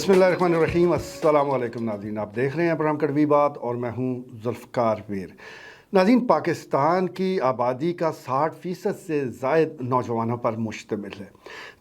बिस्मिल्लाहिर्रहमानिर्रहीम। अस्सलाम वालेकुम नाज़रीन, आप देख रहे हैं प्रोग्राम कड़वी बात और मैं हूं ज़ुल्फ़कार मीर। नाज़रीन, पाकिस्तान की आबादी का 60% से ज़ायद नौजवानों पर मुश्तमिल है।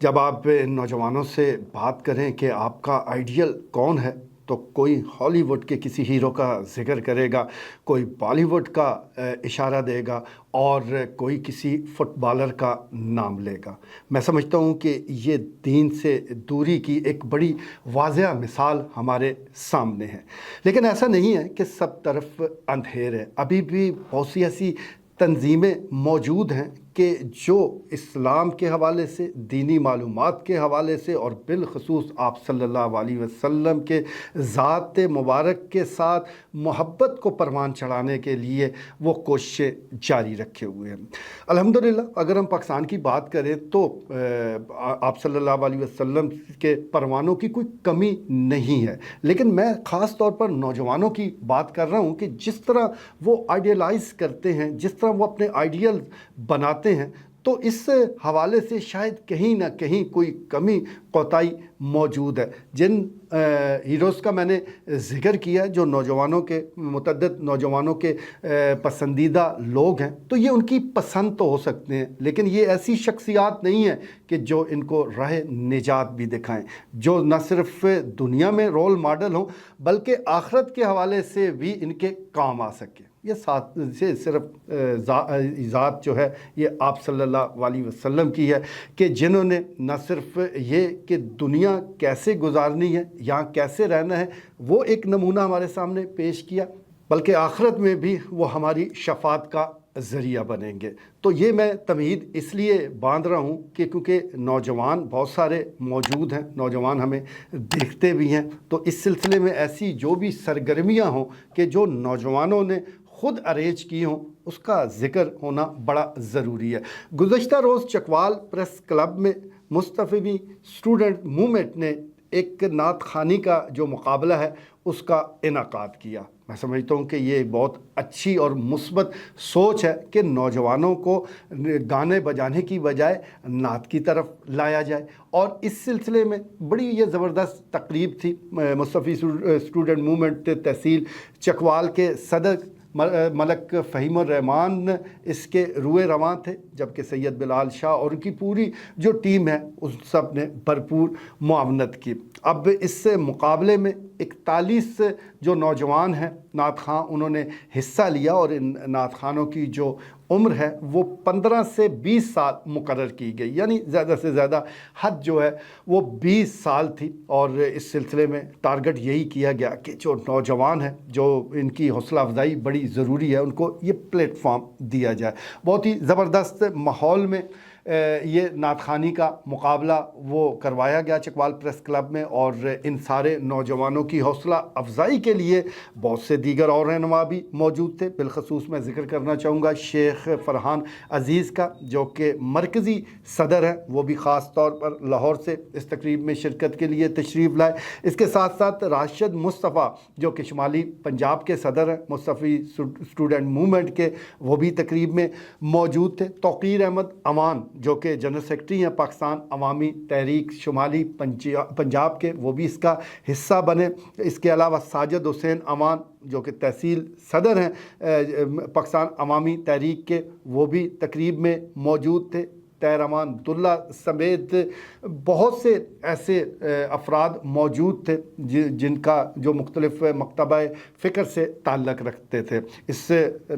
जब आप इन नौजवानों से बात करें कि आपका आइडियल कौन है, तो कोई हॉलीवुड के किसी हीरो का ज़िक्र करेगा, कोई बॉलीवुड का इशारा देगा और कोई किसी फुटबॉलर का नाम लेगा। मैं समझता हूँ कि ये दीन से दूरी की एक बड़ी वाज़ेह मिसाल हमारे सामने है। लेकिन ऐसा नहीं है कि सब तरफ अंधेर है। अभी भी बहुत सी ऐसी तंजीमें मौजूद हैं कि जो इस्लाम के हवाले से, दीनी मालूमात के हवाले से और बिलखसूस आप सल्लल्लाहु अलैहि वसल्लम के ज़ात मुबारक के साथ मोहब्बत को परवान चढ़ाने के लिए वो कोशिशें जारी रखे हुए हैं। अल्हम्दुलिल्लाह, अगर हम पाकिस्तान की बात करें तो आप सल्लल्लाहु अलैहि वसल्लम के परवानों की कोई कमी नहीं है। लेकिन मैं ख़ास तौर पर नौजवानों की बात कर रहा हूँ कि जिस तरह वो आइडियलाइज़ करते हैं, जिस तरह वो अपने आइडियल बनाते हैं, तो इस हवाले से शायद कहीं ना कहीं कोई कमी कोताही मौजूद है। जिन हीरोज़ का मैंने ज़िक्र किया, जो नौजवानों के मुतअद्दिद नौजवानों के पसंदीदा लोग हैं, तो ये उनकी पसंद तो हो सकते हैं, लेकिन ये ऐसी शख्सियात नहीं है कि जो इनको राह निजात भी दिखाएं, जो न सिर्फ दुनिया में रोल मॉडल हों बल्कि आखिरत के हवाले से भी इनके काम आ सके। ये साथ से सिर्फ ज़ात जो है ये आप सल्लल्लाहु अलैहि वसल्लम की है कि जिन्होंने न सिर्फ ये कि दुनिया कैसे गुजारनी है, यहाँ कैसे रहना है, वो एक नमूना हमारे सामने पेश किया, बल्कि आखिरत में भी वो हमारी शफात का ज़रिया बनेंगे। तो ये मैं तमहीद इसलिए बांध रहा हूँ कि क्योंकि नौजवान बहुत सारे मौजूद हैं, नौजवान हमें देखते भी हैं। तो इस सिलसिले में ऐसी जो भी सरगर्मियाँ हों कि जो नौजवानों ने ख़ुद अरेंज की हों, उसका ज़िक्र होना बड़ा ज़रूरी है। गुज़श्ता रोज़ चकवाल प्रेस क्लब में मुस्तफ़ी स्टूडेंट मूवमेंट ने एक नात ख़ानी का जो मुकाबला है उसका इनाकाद किया। मैं समझता हूँ कि ये बहुत अच्छी और मुस्बत सोच है कि नौजवानों को गाने बजाने की बजाय नात की तरफ लाया जाए। और इस सिलसिले में बड़ी ये ज़बरदस्त तकरीब थी। मुस्तफ़ी स्टूडेंट मूवमेंट तहसील चकवाल के सदर मलक फ़हीमुर रहमान इसके रुए रवां थे, जबकि सैयद बिलाल शाह और उनकी पूरी जो टीम है उस सब ने भरपूर मुआवनत की। अब इस मुकाबले में 41 जो नौजवान हैं नात ख़ां, उन्होंने हिस्सा लिया और इन नात ख़ानों की जो उम्र है वो 15 से 20 साल मुकर्रर की गई, यानी ज़्यादा से ज़्यादा हद जो है वो 20 साल थी। और इस सिलसिले में टारगेट यही किया गया कि जो नौजवान हैं, जो इनकी हौसला अफजाई बड़ी ज़रूरी है, उनको ये प्लेटफॉर्म दिया जाए। बहुत ही ज़बरदस्त माहौल में ये नात ख़ानी का मुकाबला वो करवाया गया चकवाल प्रेस क्लब में। और इन सारे नौजवानों की हौसला अफजाई के लिए बहुत से दीगर और रहनुमा भी मौजूद थे। बिलखसूस मैं ज़िक्र करना चाहूँगा शेख फ़रहान अज़ीज़ का, जो कि मरकज़ी सदर हैं, वो भी ख़ास तौर पर लाहौर से इस तकरीब में शिरकत के लिए तशरीफ़ लाए। इसके साथ साथ राशिद मुस्तफ़ा, जो कि शुमाली पंजाब के सदर हैं मुस्तफ़ी स्टूडेंट मूवमेंट के, वो भी तकरीब में मौजूद थे। तौक़ीर अहमद अमान, जो कि जनरल सेक्रेटरी हैं पाकिस्तान अवामी तहरीक शुमाली पंजाब के, वो भी इसका हिस्सा बने। इसके अलावा साजिद हुसैन अमान, जो कि तहसील सदर हैं पाकिस्तान अवामी तहरीक के, वो भी तकरीब में मौजूद थे। तैर अमान अब्दुल्ला समेत बहुत से ऐसे अफराद मौजूद थे जिनका जो मुख्तलिफ मकतबा फ़िक्र से ताल्लुक़ रखते थे। इस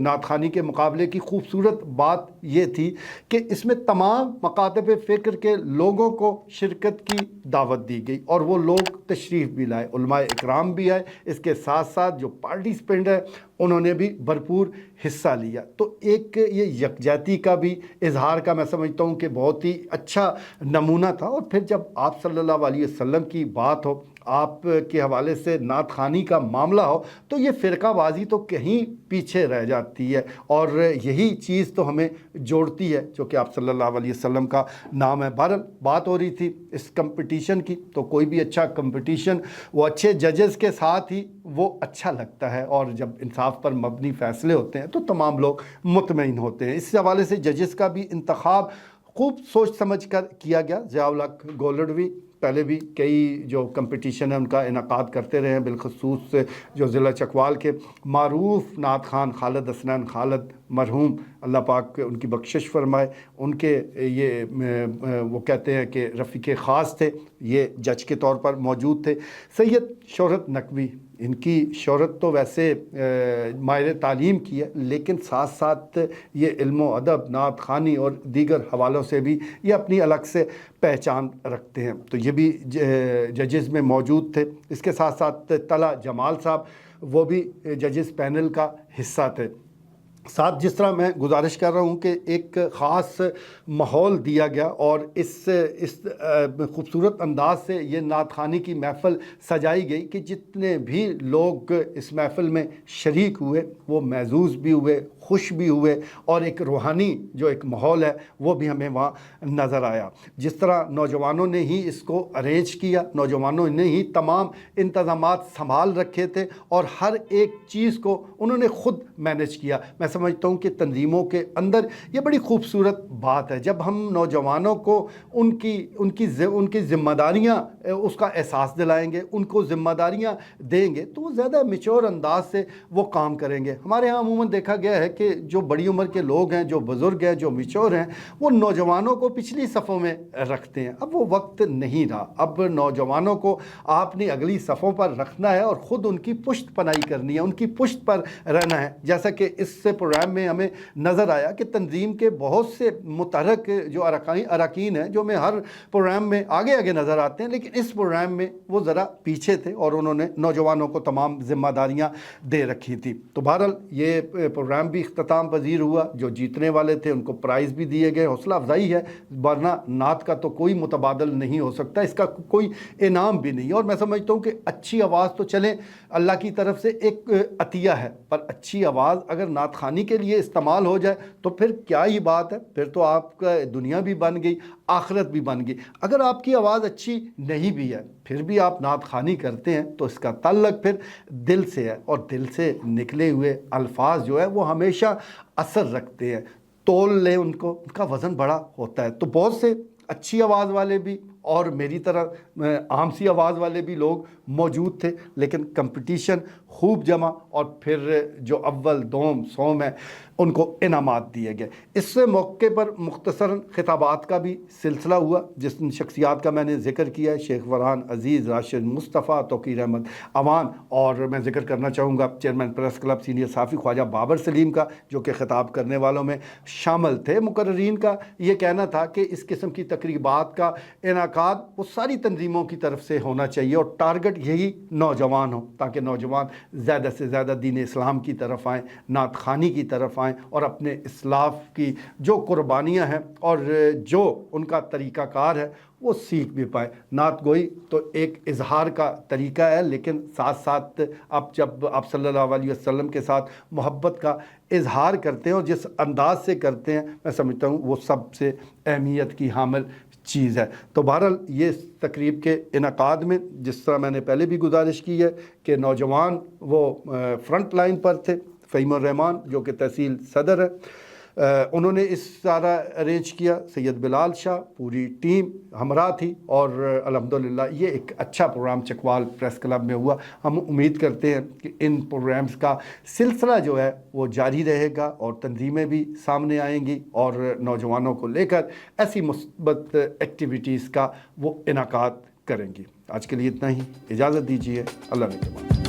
नात ख़ानी के मुकाबले की खूबसूरत बात ये थी कि इसमें तमाम मकातब फ़िक्र के लोगों को शिरकत की दावत दी गई और वो लोग तशरीफ़ भी लाए, उलमाए इकराम भी आए। इसके साथ साथ जो पार्टिसिपेंट है उन्होंने भी भरपूर हिस्सा लिया। तो एक ये यकजहती का भी इजहार का मैं समझता हूँ कि बहुत ही अच्छा नमूना था। और फिर जब आप सल्लल्लाहु अलैहि वसल्लम की बात हो, आप के हवाले से नात ख़ानी का मामला हो, तो ये फ़िरकाबाज़ी तो कहीं पीछे रह जाती है और यही चीज़ तो हमें जोड़ती है, जो कि आप सल्लल्लाहु अलैहि वसल्लम का नाम है। बहरहाल बात हो रही थी इस कंपटीशन की, तो कोई भी अच्छा कंपटीशन वो अच्छे जजेस के साथ ही वो अच्छा लगता है, और जब इंसाफ पर मबनी फ़ैसले होते हैं तो तमाम लोग मुतमईन होते हैं। इस हवाले से जजेस का भी इंतखाब खूब सोच समझ कर किया गया। ज़िया उल हक गोल्डवी, پہلے بھی کئی جو کمپٹیشن ہے ان کا انعقاد کرتے رہے ہیں، بالخصوص جو ضلع چکوال کے معروف نعت خوان خالد حسنین خالد مرحوم، اللہ پاک ان کی بخشش فرمائے، ان کے یہ وہ کہتے ہیں کہ رفیق خاص تھے، یہ جج کے طور پر موجود تھے۔ سید شہرت نقوی، ان کی شہرت تو ویسے ماہر تعلیم کی ہے، لیکن ساتھ ساتھ یہ علم و ادب، نعت خوانی اور دیگر حوالوں سے بھی یہ اپنی الگ سے پہچان رکھتے ہیں، تو یہ بھی ججز میں موجود تھے۔ اس کے ساتھ ساتھ طلعت جمال صاحب، وہ بھی ججز پینل کا حصہ تھے۔ ساتھ جس طرح میں گزارش کر رہا ہوں کہ ایک خاص ماحول دیا گیا اور اس خوبصورت انداز سے یہ نعت خوانی کی محفل سجائی گئی کہ جتنے بھی لوگ اس محفل میں شریک ہوئے وہ محظوظ بھی ہوئے، خوش بھی ہوئے، اور ایک روحانی جو ایک ماحول ہے وہ بھی ہمیں وہاں نظر آیا۔ جس طرح نوجوانوں نے ہی اس کو ارینج کیا، نوجوانوں نے ہی تمام انتظامات سنبھال رکھے تھے اور ہر ایک چیز کو انہوں نے خود مینج کیا۔ میں سمجھتا ہوں کہ تنظیموں کے اندر یہ بڑی خوبصورت بات ہے، جب ہم نوجوانوں کو ان کی ذمہ داریاں اس کا احساس دلائیں گے، ان کو ذمہ داریاں دیں گے تو وہ زیادہ میچور انداز سے وہ کام کریں گے۔ ہمارے ہاں عموماً دیکھا گیا ہے کہ جو بڑی عمر کے لوگ ہیں، جو بزرگ ہیں، جو میچور ہیں، وہ نوجوانوں کو پچھلی صفوں میں رکھتے ہیں۔ اب وہ وقت نہیں رہا، اب نوجوانوں کو آپ نے اگلی صفوں پر رکھنا ہے اور خود ان کی پشت پناہی کرنی ہے، ان کی پشت پر رہنا ہے۔ جیسا کہ اس سے پروگرام میں ہمیں نظر آیا کہ تنظیم کے بہت سے متحرک جو اراکین ہیں جو میں ہر پروگرام میں آگے آگے نظر آتے ہیں، لیکن اس پروگرام میں وہ ذرا پیچھے تھے اور انہوں نے نوجوانوں کو تمام ذمہ داریاں دے رکھی تھی۔ تو بہرحال یہ پروگرام بھی اختتام پذیر ہوا، جو جیتنے والے تھے ان کو پرائز بھی دیے گئے، حوصلہ افزائی ہے، ورنہ نعت کا تو کوئی متبادل نہیں ہو سکتا، اس کا کوئی انعام بھی نہیں ہے۔ اور میں سمجھتا ہوں کہ اچھی آواز تو چلیں اللہ کی طرف سے ایک عطیہ ہے، پر اچھی آواز اگر نعت خوانی کے لیے استعمال ہو جائے تو پھر کیا ہی بات ہے، پھر تو آپ کا دنیا بھی بن گئی، آخرت بھی بن گئی۔ اگر آپ کی آواز اچھی نہیں بھی ہے پھر بھی آپ نعت خوانی کرتے ہیں تو اس کا تعلق پھر دل سے ہے، اور دل سے نکلے ہوئے الفاظ جو ہے وہ ہمیشہ اثر رکھتے ہیں، تول لیں ان کو، ان کا وزن بڑا ہوتا ہے۔ تو بہت سے اچھی آواز والے بھی اور میری طرح عام سی آواز والے بھی لوگ موجود تھے، لیکن کمپٹیشن خوب جمع اور پھر جو اول دوم سوم ہے ان کو انعامات دیے گئے۔ اس موقع پر مختصراً خطابات کا بھی سلسلہ ہوا، جس شخصیات کا میں نے ذکر کیا ہے، شیخ فرحان عزیز، راشد مصطفیٰ، توقیر احمد اوان، اور میں ذکر کرنا چاہوں گا چیئرمین پریس کلب سینئر صحافی خواجہ بابر سلیم کا، جو کہ خطاب کرنے والوں میں شامل تھے۔ مقررین کا یہ کہنا تھا کہ اس قسم کی تقریبات کا انعقاد وہ ساری تنظیموں کی طرف سے ہونا چاہیے اور ٹارگٹ یہی نوجوان ہوں، تاکہ نوجوان زیادہ سے زیادہ دین اسلام کی طرف آئیں، نعت خوانی کی طرف آئیں اور اپنے اسلاف کی جو قربانیاں ہیں اور جو ان کا طریقہ کار ہے وہ سیکھ بھی پائیں۔ نعت گوئی تو ایک اظہار کا طریقہ ہے، لیکن ساتھ ساتھ آپ جب آپ صلی اللہ علیہ وسلم کے ساتھ محبت کا اظہار کرتے ہیں اور جس انداز سے کرتے ہیں، میں سمجھتا ہوں وہ سب سے اہمیت کی حامل چیز ہے۔ تو بہرحال یہ تقریب کے انعقاد میں جس طرح میں نے پہلے بھی گزارش کی ہے کہ نوجوان وہ فرنٹ لائن پر تھے۔ فہیم الرحمان جو کہ تحصیل صدر ہے، انہوں نے اس سارا ارینج کیا، سید بلال شاہ، پوری ٹیم ہمراہ تھی، اور الحمدللہ یہ ایک اچھا پروگرام چکوال پریس کلب میں ہوا۔ ہم امید کرتے ہیں کہ ان پروگرامز کا سلسلہ جو ہے وہ جاری رہے گا اور تنظیمیں بھی سامنے آئیں گی اور نوجوانوں کو لے کر ایسی مثبت ایکٹیویٹیز کا وہ انعقاد کریں گی۔ آج کے لیے اتنا ہی، اجازت دیجیے، اللہ نے